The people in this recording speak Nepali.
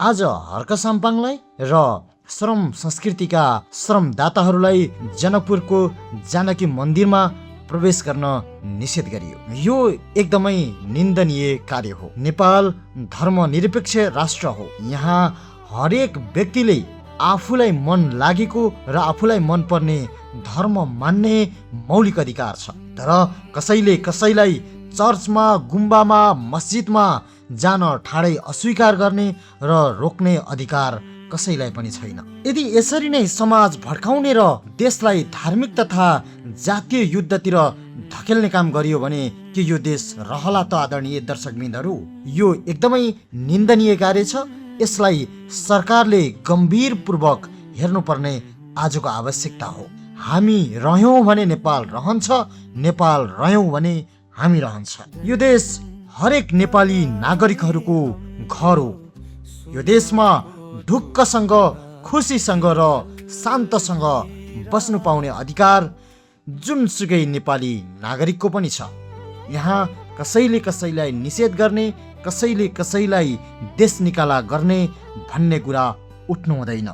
आज हर्क साम्पाङलाई र श्रम संस्कृतिका श्रमदाताहरूलाई जनकपुरको जानकी मन्दिरमा प्रवेश गर्न निषेध गरियो। यो एकदमै निन्दनीय कार्य हो। नेपाल धर्मनिरपेक्ष राष्ट्र हो। यहाँ हरेक व्यक्तिले आफूलाई मन लागेको र आफूलाई मनपर्ने धर्म मान्ने मौलिक अधिकार छ। तर कसैले कसैलाई चर्चमा, गुम्बामा, मस्जिदमा जान ठाडै अस्वीकार गर्ने र रोक्ने अधिकार कसैलाई पनि छैन। यदि यसरी नै समाज भड्काउने र देशलाई धार्मिक तथा जातीय युद्धतिर धकेल्ने काम गरियो भने के यो देश रहला त? आदरणीय दर्शकबिन्दहरू, यो एकदमै निन्दनीय कार्य छ। यसलाई सरकारले गम्भीरपूर्वक हेर्नुपर्ने आजको आवश्यकता हो। हामी रह्यौँ भने नेपाल रहन्छ, नेपाल रह्यौँ भने हामी रहन्छ। यो देश हरेक नेपाली नागरिकहरूको घर हो। यो देशमा ढुक्कसँग, खुसीसँग र शान्तसँग बस्नु पाउने अधिकार जुनसुकै नेपाली नागरिकको पनि छ। यहाँ कसैले कसैलाई निषेध गर्ने, कसैले कसैलाई देश निकाला गर्ने भन्ने कुरा उठ्नु हुँदैन।